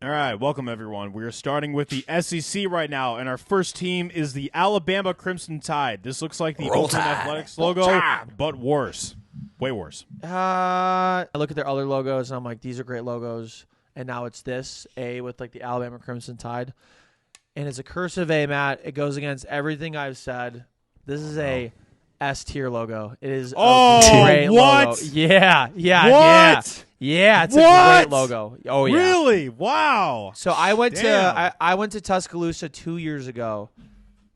All right, welcome everyone. We are starting with the SEC right now, and our first team is the Alabama Crimson Tide. This looks like the Oakland Athletics logo, but worse. Way worse. I look at their other logos, and I'm like, these are great logos. And now it's this A with like the Alabama Crimson Tide. And it's a cursive A, Matt. It goes against everything I've said. This is a S tier logo. It is a great logo. Yeah. What? Yeah, it's a great logo. Oh yeah. Really? Wow. So I went to Tuscaloosa 2 years ago.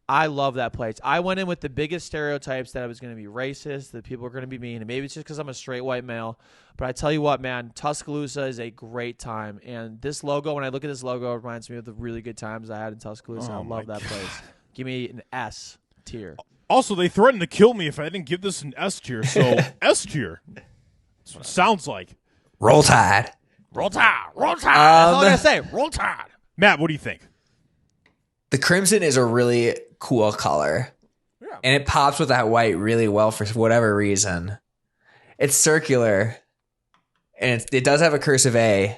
I love that place. I went in with the biggest stereotypes that I was going to be racist, that people are going to be mean, and maybe it's just because I'm a straight white male. But I tell you what, man, Tuscaloosa is a great time. And this logo, when I look at this logo, it reminds me of the really good times I had in Tuscaloosa. I love that place. Give me an S tier. Also, they threatened to kill me if I didn't give this an S tier, so S tier. That's what it sounds like. Roll Tide. Roll Tide. Roll Tide. That's all I got to say. Roll Tide. Matt, what do you think? The crimson is a really cool color. Yeah. And it pops with that white really well for whatever reason. It's circular. And it does have a cursive A.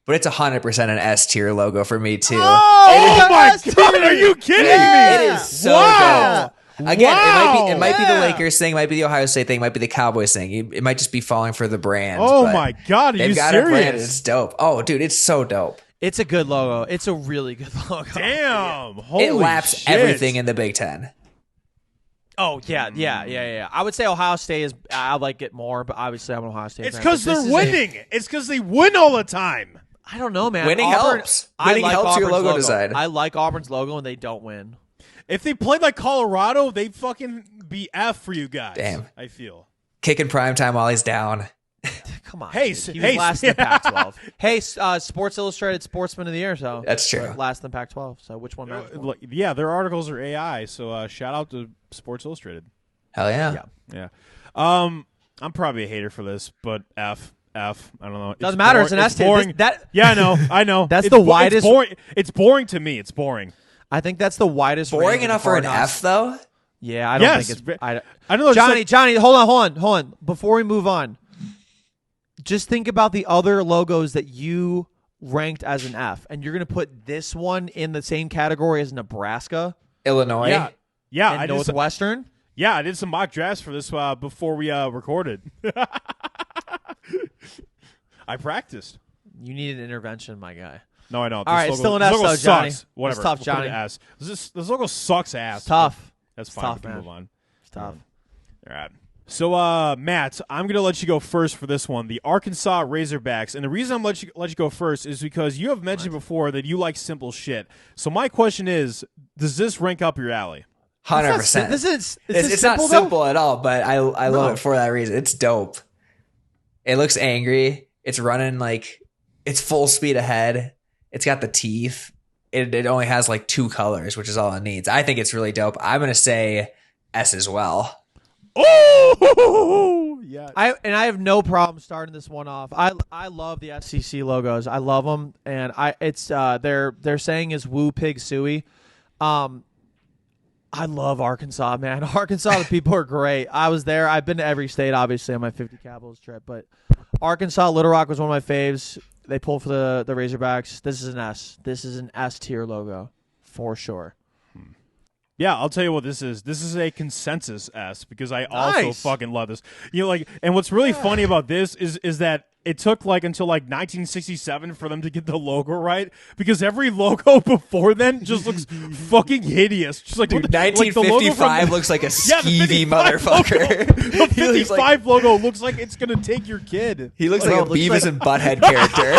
But it's 100% an S tier logo for me, too. Oh my God. Are you kidding me? It is so dope. Again, Wow. it might be the Lakers thing, might be the Ohio State thing, might be the Cowboys thing. It might just be falling for the brand. Oh my God, are you they've got a brand. serious? It's dope. Oh, dude, it's so dope. It's a good logo. It's a really good logo. Damn. Holy It laps shit. everything in the Big Ten. Oh, yeah. I would say Ohio State is, I like it more, but obviously I'm an Ohio State It's fan. because they're winning. It's because they win all the time. I don't know, man. Winning helps. Winning helps your logo design. I like Auburn's logo, and they don't win. If they played like Colorado, they'd fucking be F for you guys. Damn. I feel. Kicking primetime while he's down. Come on. Hey, dude. He was last in the Pac-12. Hey, Sports Illustrated Sportsman of the Year. So that's true. Last in the Pac-12. So which one? Yeah, their articles are AI. So shout out to Sports Illustrated. Hell yeah. Yeah. I'm probably a hater for this, but F. I don't know. Doesn't matter. It's an S tier. Boring. Yeah, I know. That's the widest. It's boring. It's boring to me. It's boring. I think that's the widest. Boring enough for an F, though? Yeah, I don't think it's. I don't know. Johnny, hold on. Before we move on, just think about the other logos that you ranked as an F, and you're going to put this one in the same category as Nebraska, Illinois. Yeah. and Northwestern. I did some mock drafts for this before we recorded. I practiced. You need an intervention, my guy. No, I don't. All right, still an S though, Johnny. Whatever. It's tough, Johnny. This logo sucks ass. Tough. That's fine. Tough, we can man. move on. It's tough. All right. So, Matt, I'm going to let you go first for this one. The Arkansas Razorbacks. And the reason I'm let you go first is because you have mentioned before that you like simple shit. So my question is, does this rank up your alley? 100%. It's not simple at all, but I love it for that reason. It's dope. It looks angry. It's running like it's full speed ahead. It's got the teeth. It only has like 2 colors, which is all it needs. I think it's really dope. I'm going to say S as well. Oh, yeah. I have no problem starting this one off. I love the SEC logos. I love them, and their saying is "Woo Pig Suey." I love Arkansas, man. Arkansas, the people are great. I was there. I've been to every state, obviously, on my 50 Capitals trip, but Arkansas, Little Rock was one of my faves. They pulled for the Razorbacks. This is an S. This is an S tier logo for sure. Yeah, I'll tell you what this is. This is a consensus S because I also fucking love this. You know, like, and what's really funny about this is that it took like until like 1967 for them to get the logo right because every logo before then just looks fucking hideous. Just like, dude, 1955 looks like a skeevy motherfucker. The 55 logo looks like it's gonna take your kid. He looks like a Beavis and Butthead character.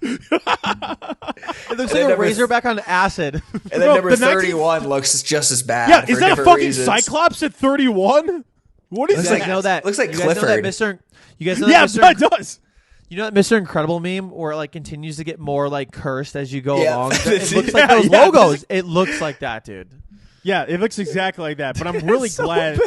It looks like a Razorback on acid. And then number 31 looks just as bad. Yeah, is that a fucking reasons. Cyclops at 31? What is that? Know that? Looks like you guys Clifford. Know that you guys know yeah, that it does. You know that Mr. Incredible meme where it like continues to get more like cursed as you go along? It looks like those logos. It looks like that, dude. Yeah, it looks exactly like that. But I'm really glad.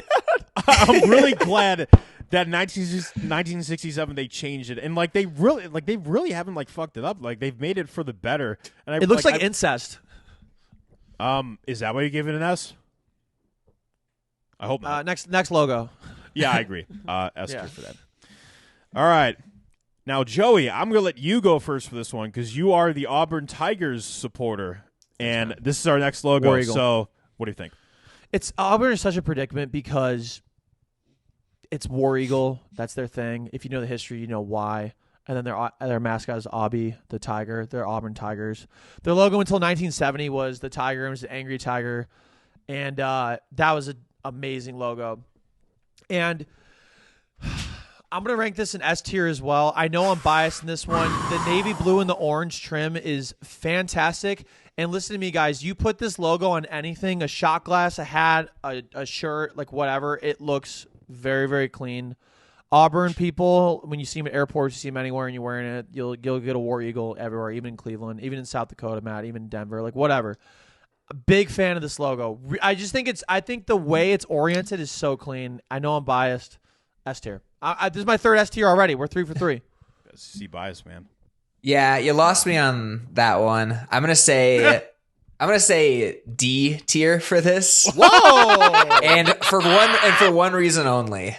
I'm really glad that 1967 they changed it, and like they really haven't like fucked it up. Like they've made it for the better. And it looks like incest. Is that why you give it an S? I hope not. Next logo. Yeah, I agree. S tier for that. All right. Now, Joey, I'm going to let you go first for this one because you are the Auburn Tigers supporter, and this is our next logo. So, what do you think? Auburn is such a predicament because it's War Eagle. That's their thing. If you know the history, you know why. And then their mascot is Aubie, the tiger. They're Auburn Tigers. Their logo until 1970 was the tiger. It was the angry tiger. And that was an amazing logo. And I'm going to rank this in S tier as well. I know I'm biased in this one. The navy blue and the orange trim is fantastic. And listen to me, guys. You put this logo on anything, a shot glass, a hat, a shirt, like whatever. It looks very, very clean. Auburn people, when you see them at airports, you see them anywhere and you're wearing it, you'll get a War Eagle everywhere, even in Cleveland, even in South Dakota, Matt, even in Denver, like whatever. A big fan of this logo. I think the way it's oriented is so clean. I know I'm biased. S tier. This is my third S tier already. We're 3 for 3. See bias, man. Yeah, you lost me on that one. I'm gonna say D tier for this. Whoa! and for one reason only.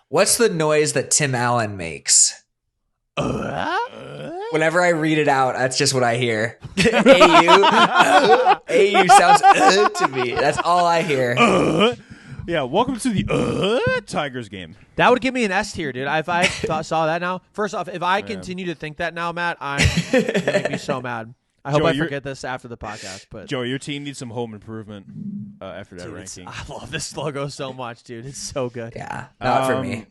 What's the noise that Tim Allen makes? Whenever I read it out, that's just what I hear. AU sounds to me. That's all I hear. Yeah, welcome to the Tigers game. That would give me an S tier, dude. If I saw that now, first off, if I continue to think that now, Matt, I'm going to make me so mad. I hope I forget this after the podcast. But Joey, your team needs some home improvement after that ranking. I love this logo so much, dude. It's so good. Yeah, not for me.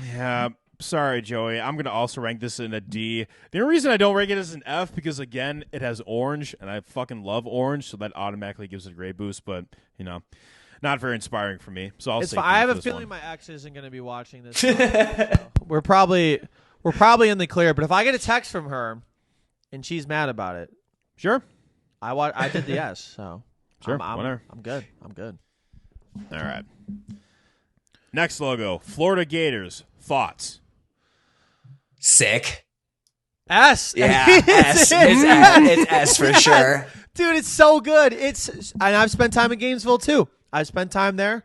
Yeah, sorry, Joey. I'm going to also rank this in a D. The only reason I don't rank it as an F because, again, it has orange, and I fucking love orange, so that automatically gives it a grade boost. But, not very inspiring for me. So I'll say I have a feeling my ex isn't going to be watching this. We're probably in the clear. But if I get a text from her and she's mad about it, sure. I did the yes. So sure, I'm good. All right. Next logo, Florida Gators. Thoughts? Sick. S. Yeah, S. It's S for sure. Dude, it's so good. And I've spent time in Gainesville too. I've spent time there.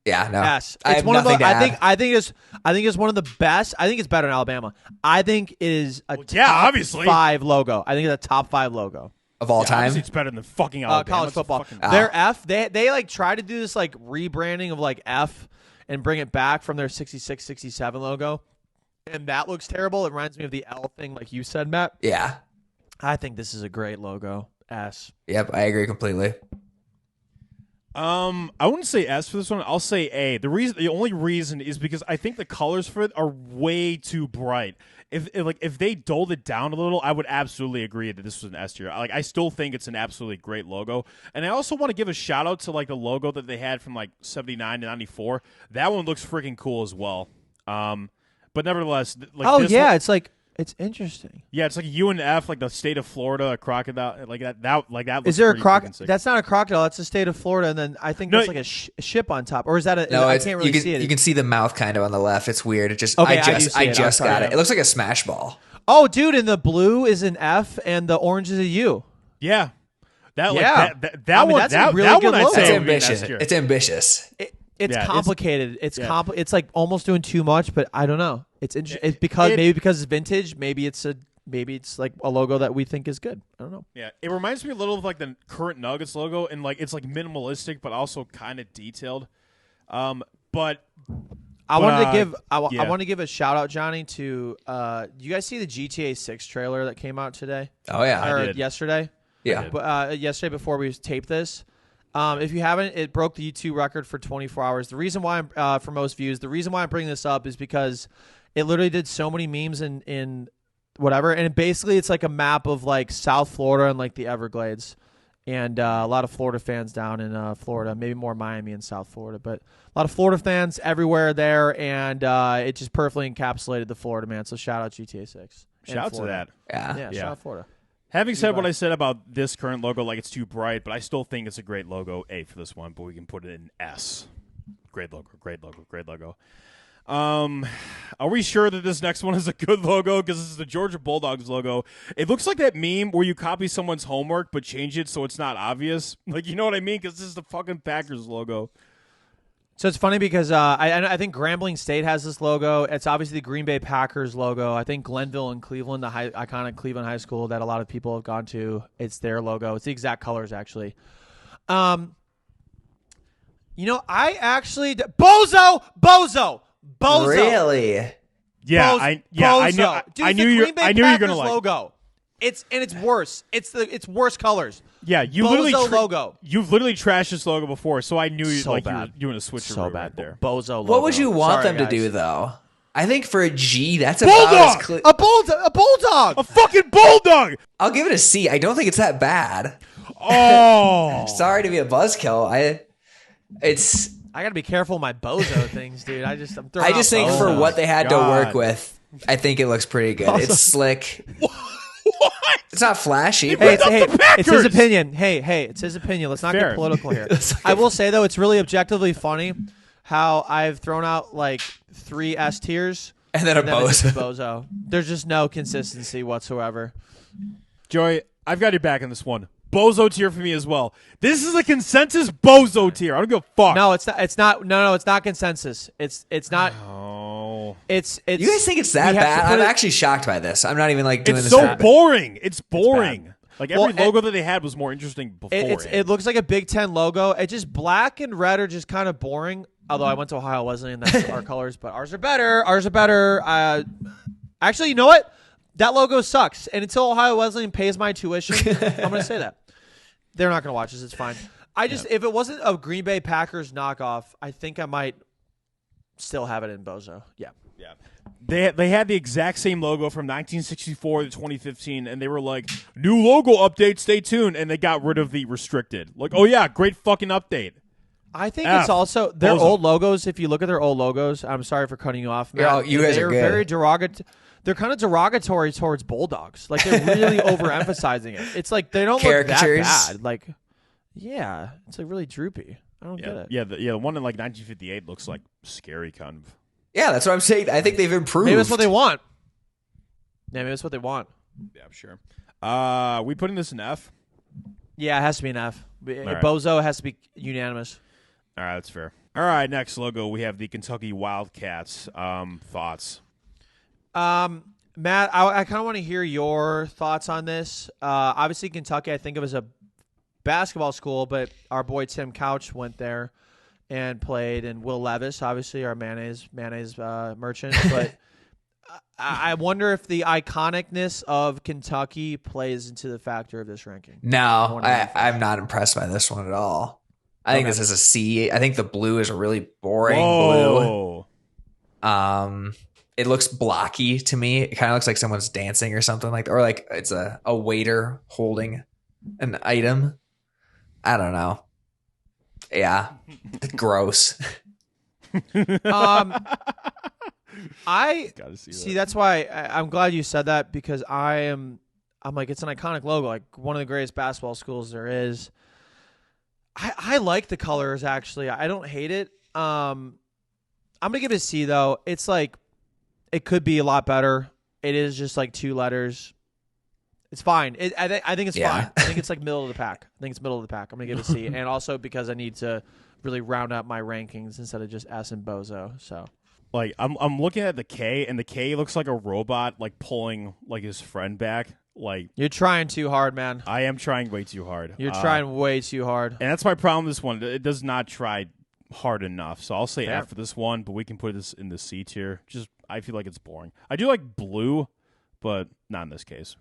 Yeah, no. Yes. It's one of the I think it's one of the best. I think it's better than Alabama. I think it is a top 5 logo. I think it's a top 5 logo. Of all time? It's better than fucking Alabama. College football. Their F, they like try to do this like rebranding of like F and bring it back from their 66, 67 logo. And that looks terrible. It reminds me of the L thing like you said, Matt. Yeah. I think this is a great logo. S. Yep, I agree completely. I wouldn't say S for this one. I'll say A. The only reason is because I think the colors for it are way too bright. If they dulled it down a little, I would absolutely agree that this was an S tier. I still think it's an absolutely great logo. And I also want to give a shout out to the logo that they had from 79 to 94. That one looks freaking cool as well. But nevertheless, it's interesting. Yeah, it's like UNF, like the state of Florida, a crocodile, like that. That is there a crocodile? That's not a crocodile. That's the state of Florida, and then I think there's like a ship on top, or is that a? No, I can't really see it. You can see the mouth kind of on the left. It's weird. It just I just got it. It looks like a smash ball. Oh, dude, and the blue is an F, and the orange is a U. Yeah, that one. That's a really good logo. It's ambitious. It's ambitious. It's complicated. It's like almost doing too much, but I don't know. It's interesting. Maybe because it's vintage. Maybe it's like a logo that we think is good. I don't know. Yeah, it reminds me a little of like the current Nuggets logo, and it's like minimalistic, but also kind of detailed. But I want to give a shout out, Johnny, to you guys see the GTA 6 trailer that came out today? Oh yeah, or yesterday. Yeah, but yesterday before we taped this. If you haven't, it broke the YouTube record for 24 hours. The reason why I'm for most views, the reason why I'm bringing this up is because it literally did so many memes in whatever, and basically it's like a map of like South Florida and like the Everglades, and a lot of Florida fans down in Florida, maybe more Miami and South Florida, but a lot of Florida fans everywhere there, and it just perfectly encapsulated the Florida man. So shout out GTA 6. Shout out to that. Yeah, shout out Florida. Having said what I said about this current logo, it's too bright, but I still think it's a great logo. A for this one, but we can put it in S. Great logo, great logo, great logo. Are we sure that this next one is a good logo? Because this is the Georgia Bulldogs logo. It looks like that meme where you copy someone's homework but change it so it's not obvious. You know what I mean? Because this is the fucking Packers logo. So it's funny because I think Grambling State has this logo. It's obviously the Green Bay Packers logo. I think Glenville and Cleveland, the iconic Cleveland high school that a lot of people have gone to, it's their logo. It's the exact colors, actually. I actually Bozo. Really? Yeah, Bozo. I knew you were gonna like logo. It's worse. It's worse colors. Yeah, logo. You've literally trashed this logo before, so I knew you were doing a switch right there. Bozo logo. What would you want them to do though? I think for a G, that's bulldog. A bulldog. A fucking bulldog. I'll give it a C. I don't think it's that bad. Oh, sorry to be a buzzkill. I gotta be careful with my Bozo things, dude. I just think Bozos. For what they had to work with, I think it looks pretty good. It's slick. What? It's not flashy. It's his opinion. Hey, it's his opinion. Let's not get political here. I will say though, it's really objectively funny how I've thrown out like 3 S tiers and then a Bozo. There's just no consistency whatsoever. Joey, I've got your back on this one. Bozo tier for me as well. This is a consensus Bozo tier. I don't give a fuck. No, it's not. It's not. No, it's not consensus. It's not. Oh. It's. You guys think it's that bad? I'm actually shocked by this. I'm not even like doing this. It's so boring. It's boring. Like every logo that they had was more interesting before. It looks like a Big Ten logo. It's just black and red are just kind of boring. Although I went to Ohio Wesleyan, and that's our colors, but ours are better. Actually, you know what? That logo sucks. And until Ohio Wesleyan pays my tuition, I'm going to say that. They're not going to watch this. It's fine. If it wasn't a Green Bay Packers knockoff, I think I might still have it in Bozo. Yeah. Yeah. They had the exact same logo from 1964 to 2015, and they were like, new logo update, stay tuned. And they got rid of the restricted. Like, oh, yeah, great fucking update. I think it's also their old logos. If you look at their old logos, I'm sorry for cutting you off, Matt. You guys are good. Very derogatory. They're kind of derogatory towards Bulldogs. Like they're really overemphasizing it. It's like they don't look that bad. Like, yeah, it's like really droopy. I don't get it. Yeah, the one in like 1958 looks like scary kind of. Yeah, that's what I'm saying. I think they've improved. Maybe that's what they want. Yeah, maybe that's what they want. Yeah, I'm sure. We putting this in F? Yeah, it has to be an F. Right. Bozo has to be unanimous. All right, that's fair. All right, next logo we have the Kentucky Wildcats. Thoughts? Matt, I kind of want to hear your thoughts on this. Obviously, Kentucky, I think of as a basketball school, but our boy Tim Couch went there and played, and Will Levis, obviously, our mayonnaise merchant. But I wonder if the iconicness of Kentucky plays into the factor of this ranking. No, I'm not impressed by this one at all. I think this is a C. I think the blue is a really boring blue. It looks blocky to me. It kind of looks like someone's dancing or something like that. Or like it's a waiter holding an item. I don't know. Yeah. Gross. I see. That's why I'm glad you said that, because I'm like, it's an iconic logo, like one of the greatest basketball schools there is. I like the colors, actually. I don't hate it. I'm gonna give it a C though. It's like it could be a lot better. It is just like 2 letters. It's fine. I think it's fine. I think it's like middle of the pack. I'm gonna give it a C, and also because I need to really round out my rankings instead of just S and Bozo. So. Like I'm looking at the K, and the K looks like a robot, like pulling like his friend back. Like, you're trying too hard, man. I am trying way too hard. You're trying way too hard, and that's my problem with this one. It does not try hard enough. So I'll say F for this one, but we can put this in the C tier. Just I feel like it's boring. I do like blue, but not in this case.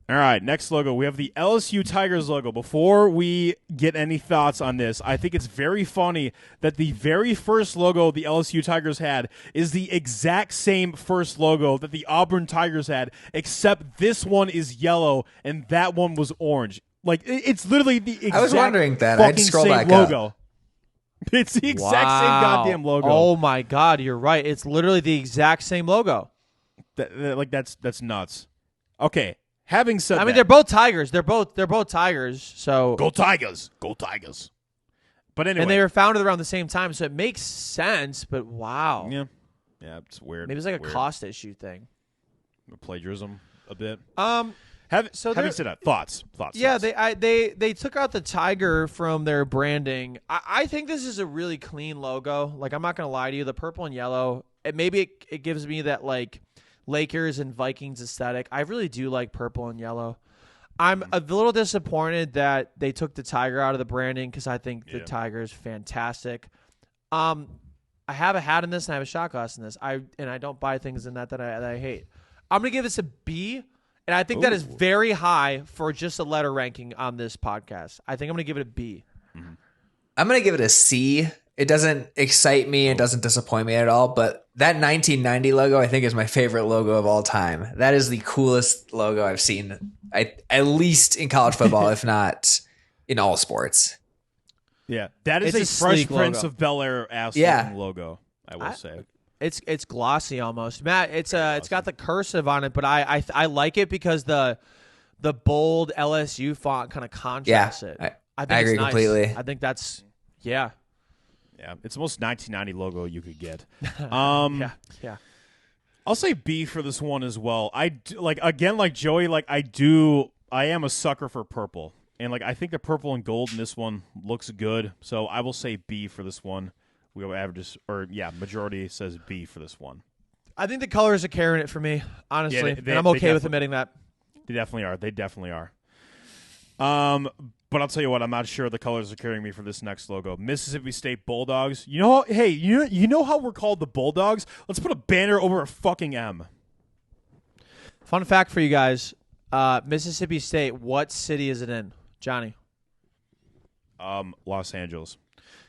All right, next logo. We have the LSU Tigers logo. Before we get any thoughts on this, I think it's very funny that the very first logo the LSU Tigers had is the exact same first logo that the Auburn Tigers had, except this one is yellow and that one was orange. Like, it's literally the exact I was wondering that. I'd scroll same back logo. up. It's the exact same goddamn logo. Oh, my God, you're right. It's literally the exact same logo. That's nuts. Okay. Having said that, I mean, they're both Tigers. They're both Tigers. So go Tigers, go Tigers. But anyway, and they were founded around the same time, so it makes sense. But wow, yeah, it's weird. Maybe it's like a cost issue thing. Plagiarism a bit. Having said that, thoughts. Yeah, they took out the tiger from their branding. I think this is a really clean logo. Like, I'm not gonna lie to you, the purple and yellow. It gives me that like Lakers and Vikings aesthetic. I really do like purple and yellow. I'm a little disappointed that they took the tiger out of the branding because I think the tiger is fantastic. I have a hat in this and I have a shot glass in this. I don't buy things in that I hate. I'm gonna give this a B, and I think that is very high for just a letter ranking on this podcast. I think I'm gonna give it a B. Mm-hmm. I'm gonna give it a C. It doesn't excite me. It doesn't disappoint me at all. But that 1990 logo, I think, is my favorite logo of all time. That is the coolest logo I've seen, at least in college football, if not in all sports. Yeah, that is a Fresh Prince of Bel-Air logo. I will say it's glossy almost, Matt. It's got the cursive on it, but I like it because the bold LSU font kind of contrasts it. I think agree it's nice. Completely. I think that's yeah. Yeah, it's the most 1990 logo you could get. Yeah. I'll say B for this one as well. Like Joey, I am a sucker for purple. And I think the purple and gold in this one looks good. So I will say B for this one. We have averages, majority says B for this one. I think the colors are carrying it for me, honestly. And I'm okay with admitting that. They definitely are. But I'll tell you what, I'm not sure the colors are carrying me for this next logo. Mississippi State Bulldogs. You know how we're called the Bulldogs? Let's put a banner over a fucking M. Fun fact for you guys. Mississippi State, what city is it in? Johnny? Los Angeles.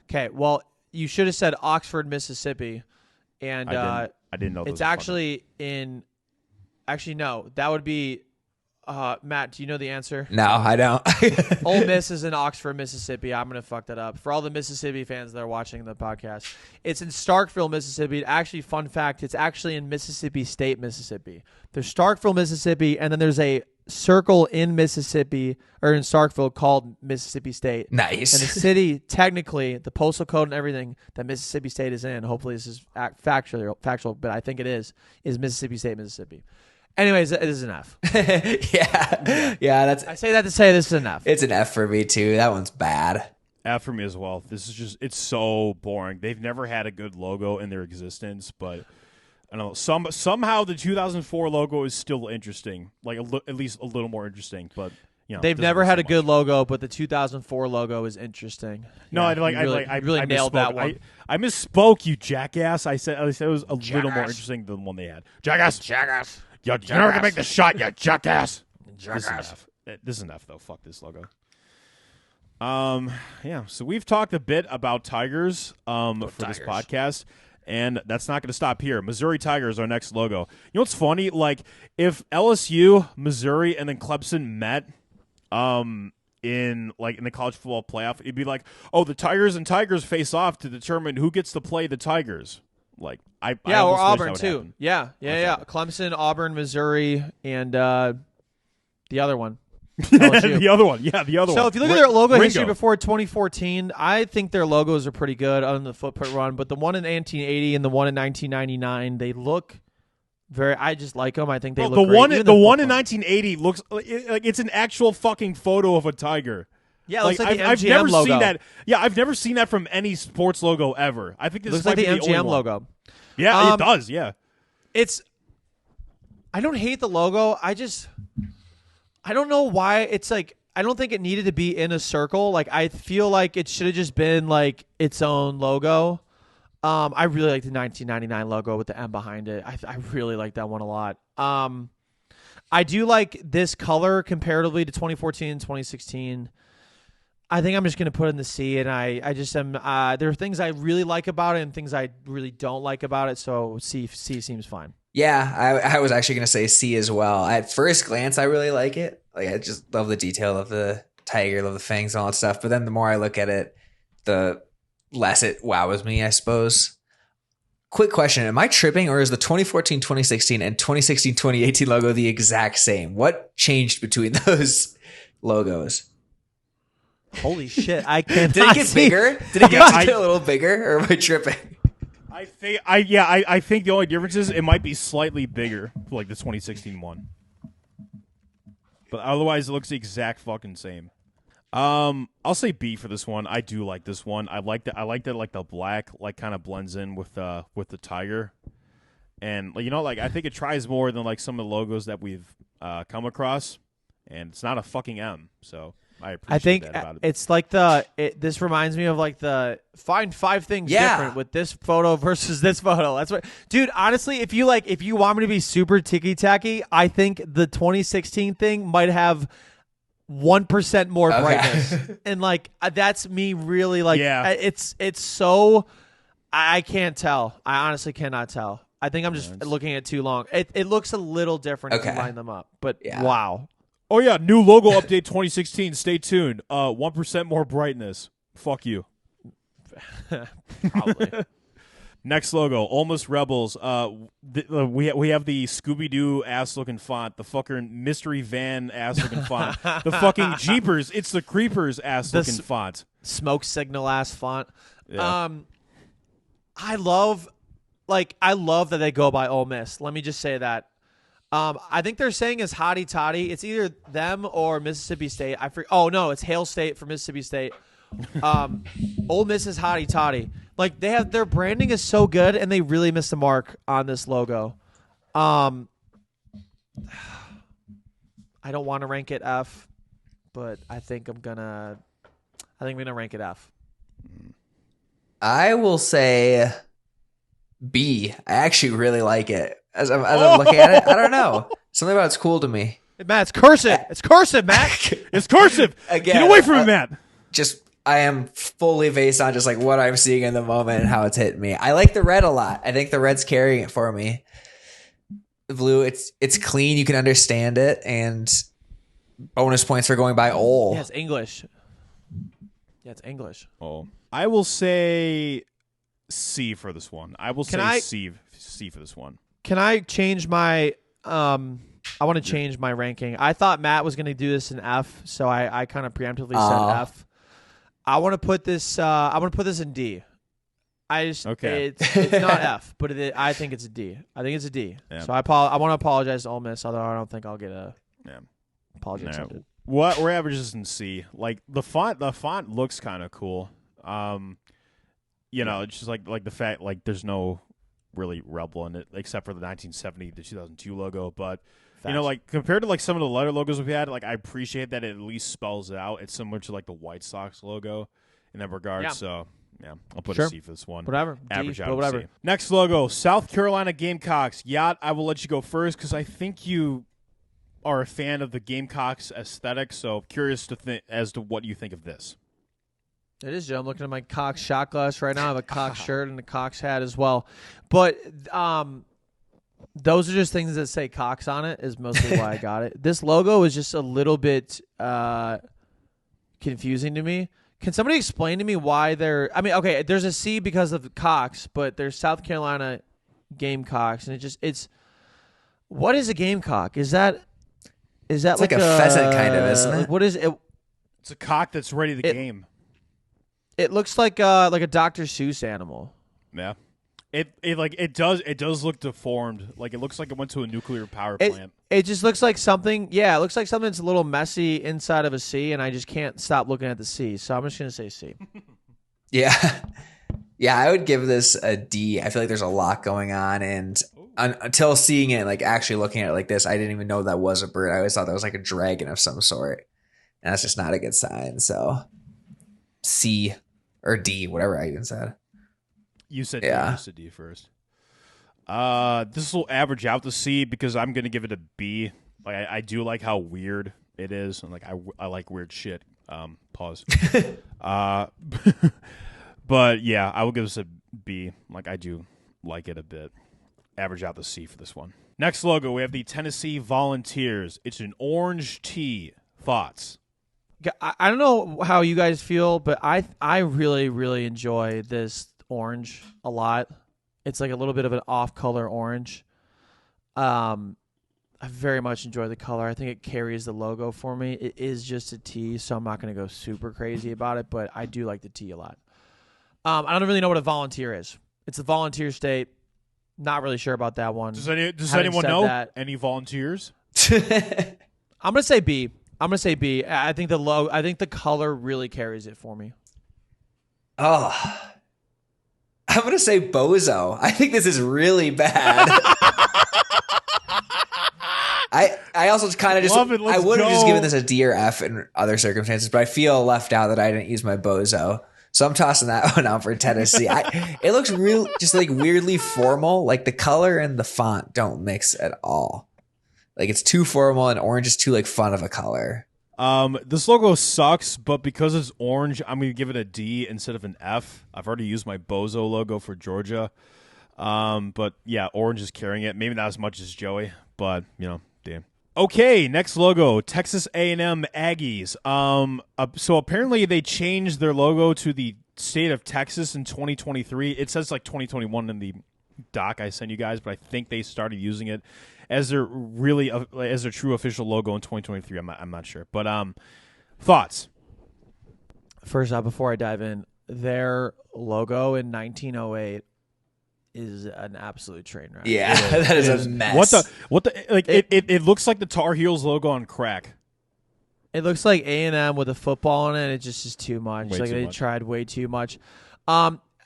Okay, well, you should have said Oxford, Mississippi. And I didn't know it's actually in – actually, no. That would be Matt, do you know the answer? No, I don't. Ole Miss is in Oxford, Mississippi. I'm going to fuck that up. For all the Mississippi fans that are watching the podcast, it's in Starkville, Mississippi. Actually, fun fact, it's actually in Mississippi State, Mississippi. There's Starkville, Mississippi, and then there's a circle in Mississippi, or in Starkville, called Mississippi State. Nice. And the city, technically, the postal code and everything that Mississippi State is in, hopefully this is factual, but I think it is Mississippi State, Mississippi. Anyways, it is an F. Yeah. I say that to say this is an F. It's an F for me too. That one's bad. F for me as well. This is it's so boring. They've never had a good logo in their existence, but I don't know. Somehow the 2004 logo is still interesting, at least a little more interesting. But they've never had a good logo, but the 2004 logo is interesting. No, I really nailed that one. I misspoke, you jackass. I said it was a little more interesting than the one they had. Jackass. You're never gonna make the shot, you jackass. This is an F though. Fuck this logo. So we've talked a bit about Tigers this podcast, and that's not going to stop here. Missouri Tigers, our next logo. You know what's funny? If LSU, Missouri, and then Clemson met in the college football playoff, it'd be like, oh, the Tigers and Tigers face off to determine who gets to play the Tigers. Or Auburn too. Yeah. Clemson, Auburn, Missouri, and the other one. the other one. So if you look at their logo history before 2014, I think their logos are pretty good other than the footprint run. But the one in 1980 and the one in 1999, they look very. I just like them. I think they look great. The one in 1980 looks like it's an actual fucking photo of a tiger. Yeah, it looks like the MGM I've never logo. seen that. Yeah, I've never seen that from any sports logo ever. I think this looks like the MGM logo. Yeah, it does. Yeah, I don't hate the logo. I don't know why it's I don't think it needed to be in a circle. I feel like it should have just been its own logo. I really like the 1999 logo with the M behind it. I really like that one a lot. I do like this color comparatively to 2014 and 2016. I think I'm just going to put it in the C, and I just am. There are things I really like about it and things I really don't like about it. So C seems fine. Yeah, I was actually going to say C as well. At first glance, I really like it. I just love the detail of the tiger, love the fangs and all that stuff. But then the more I look at it, the less it wows me, I suppose. Quick question. Am I tripping, or is the 2014, 2016, and 2016, 2018 logo the exact same? What changed between those logos? Holy shit! I can't. Did it get bigger? Did it get a little bigger, or am I tripping? I think the only difference is it might be slightly bigger, like the 2016 one. But otherwise, it looks the exact fucking same. I'll say B for this one. I do like this one. I like that. Like the black like kind of blends in with the tiger, and like I think it tries more than like some of the logos that we've come across, and it's not a fucking M. So I appreciate that about it. It's like this reminds me of like the find 5 things different with this photo versus this photo. That's what, dude. Honestly, if you want me to be super ticky tacky, I think the 2016 thing might have 1% more brightness, and like that's me really like. Yeah. It's so I can't tell. I honestly cannot tell. I think I'm just looking at it too long. It looks a little different if you line them up, but wow. Oh yeah, new logo update 2016. Stay tuned. 1% more brightness. Fuck you. Probably. Next logo, Almost Rebels. We have the Scooby-Doo ass-looking font, the fucking Mystery Van ass-looking font, the fucking Jeepers, It's the Creepers ass-looking font. Smoke signal ass font. Yeah. I love that they go by Ole Miss. Let me just say that. I think they're saying is Hotty Toddy. It's either them or Mississippi State. Oh no, it's Hail State for Mississippi State. Ole Miss is Hotty Toddy. Like their branding is so good, and they really missed the mark on this logo. I don't want to rank it F, but I think I'm gonna rank it F. I will say B. I actually really like it. As I'm looking at it, I don't know. Something about it's cool to me. Matt, it's cursive. It's cursive, Matt. It's cursive. Again, get away from it, Matt. I am fully based on just like what I'm seeing in the moment and how it's hitting me. I like the red a lot. I think the red's carrying it for me. The blue, it's clean. You can understand it, and bonus points for going by Ole. Yeah, it's English. Yeah, it's English. Oh, I will say C for this one. I will say C for this one. Can I change my I want to change my ranking. I thought Matt was going to do this in F, so I kind of preemptively said F. I want to put this in D. It's not F, but I think it's a D. I think it's a D. Yeah. So I want to apologize to Ole Miss, although I don't think I'll get a apology accepted. What we're averages in C. Like the font looks kind of cool. It's just like the fact like there's no really rebel in it except for the 1970 to 2002 logo, but like compared to like some of the letter logos we've had, like I appreciate that it at least spells it out. It's similar to like the White Sox logo in that regard. Yeah. So I'll put a C for this one. Whatever. Average out of C. Next logo, South Carolina Gamecocks. Yacht, I will let you go first because I think you are a fan of the Gamecocks aesthetic. So curious as to what you think of this. It is, Joe. I'm looking at my Cox shot glass right now. I have a Cox shirt and a Cox hat as well. But those are just things that say Cox on it is mostly why I got it. This logo is just a little bit confusing to me. Can somebody explain to me why there's a C because of Cox, but there's South Carolina Gamecocks, and what is a Gamecock? Is that it's like a pheasant kind of, isn't it? What is it? It's a cock that's ready to game. It looks like a Dr. Seuss animal. Yeah. It does look deformed. Like it looks like it went to a nuclear power plant. It just looks like something. Yeah, it looks like something that's a little messy inside of a C, and I just can't stop looking at the C. So I'm just gonna say C. Yeah, I would give this a D. I feel like there's a lot going on, and until seeing it, like actually looking at it like this, I didn't even know that was a bird. I always thought that was like a dragon of some sort, and that's just not a good sign. So C or D, whatever I even said. You said D. You said D first. This will average out to C because I'm gonna give it a B. Like I do like how weird it is, and like I like weird shit. Pause. But yeah, I will give this a B. Like I do like it a bit. Average out the C for this one. Next logo, we have the Tennessee Volunteers. It's an orange tee. Thoughts? I don't know how you guys feel, but I really, really enjoy this orange a lot. It's like a little bit of an off-color orange. I very much enjoy the color. I think it carries the logo for me. It is just a T, so I'm not going to go super crazy about it, but I do like the T a lot. I don't really know what a volunteer is. It's a volunteer state. Not really sure about that one. Does anyone know? Any volunteers? I'm gonna say B. I think the color really carries it for me. Oh, I'm gonna say bozo. I think this is really bad. I also kind of just I would have just given this a D or F in other circumstances, but I feel left out that I didn't use my bozo. So I'm tossing that one out for Tennessee. It looks real, just like weirdly formal. Like the color and the font don't mix at all. Like it's too formal and orange is too like fun of a color. This logo sucks, but because it's orange, I'm gonna give it a D instead of an F. I've already used my bozo logo for Georgia. But yeah, orange is carrying it. Maybe not as much as Joey, but damn. Okay, next logo, Texas A&M Aggies. So apparently they changed their logo to the state of Texas in 2023. It says like 2021 in the doc I sent you guys, but I think they started using it as their true official logo in 2023. I'm not sure, but thoughts. First off, before I dive in, their logo in 1908 is an absolute train wreck. Yeah, that is a mess. What the like it looks like the Tar Heels logo on crack. It looks like A&M with a football on it. It just is too much. They tried way too much.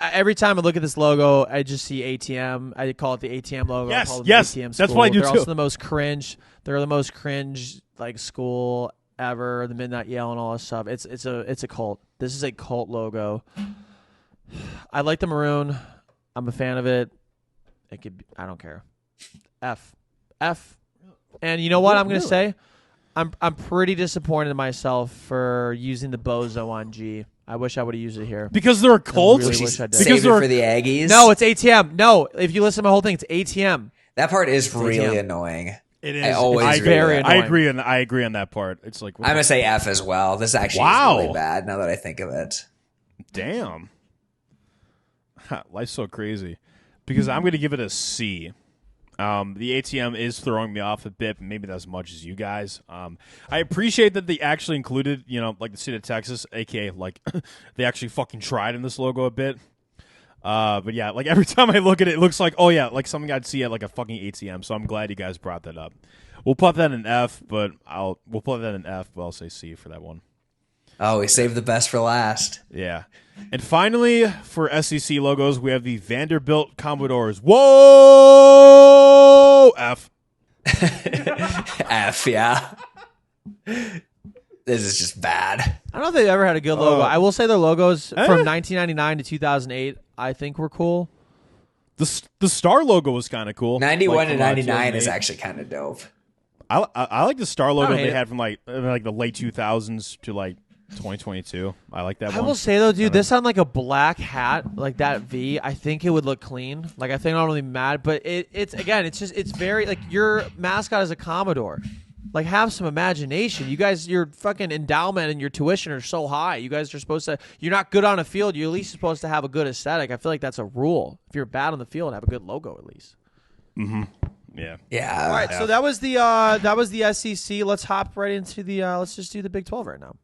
Every time I look at this logo, I just see ATM. I call it the ATM logo. Yes, I call it yes, the ATM that's what I do They're too. also the most cringe. They're the most cringe like school ever. The Midnight Yell and all this stuff. It's a cult. This is a cult logo. I like the maroon. I'm a fan of it. I don't care. F. And you know what I'm going to say? I'm pretty disappointed in myself for using the bozo on G. I wish I would have used it here. Because they're a cult? I really wish I did. Save it for the Aggies? No, it's ATM. No, if you listen to my whole thing, it's ATM. That part is really annoying. It is. I annoying. I agree on that part. It's like I'm going to say F as well. This actually is really bad now that I think of it. Damn. Life's so crazy. Because I'm going to give it a C. The ATM is throwing me off a bit, but maybe not as much as you guys. I appreciate that they actually included, like the state of Texas, aka like they actually fucking tried in this logo a bit. But yeah, like every time I look at it, it looks like, oh yeah, like something I'd see at like a fucking ATM. So I'm glad you guys brought that up. We'll put that in F, but I'll say C for that one. Oh, we saved the best for last. Yeah. And finally, for SEC logos, we have the Vanderbilt Commodores. Whoa! F. F, yeah. This is just bad. I don't know if they've ever had a good logo. I will say their logos from 1999 to 2008, I think were cool. The star logo was kind of cool. 91 to 99 is actually kind of dope. I like the star logo they had from like the late 2000s to like 2022. I like that one. I will say though, dude, this on like a black hat, like that V, I think it would look clean. Like I think I'm not really mad, but it's very like your mascot is a Commodore. Like have some imagination. You guys, your fucking endowment and your tuition are so high. You guys are supposed to. You're not good on a field. You're at least supposed to have a good aesthetic. I feel like that's a rule. If you're bad on the field, have a good logo at least. Mm-hmm. Yeah. Yeah. All right. So that was the SEC. Let's hop right into the. Let's just do the Big 12 right now.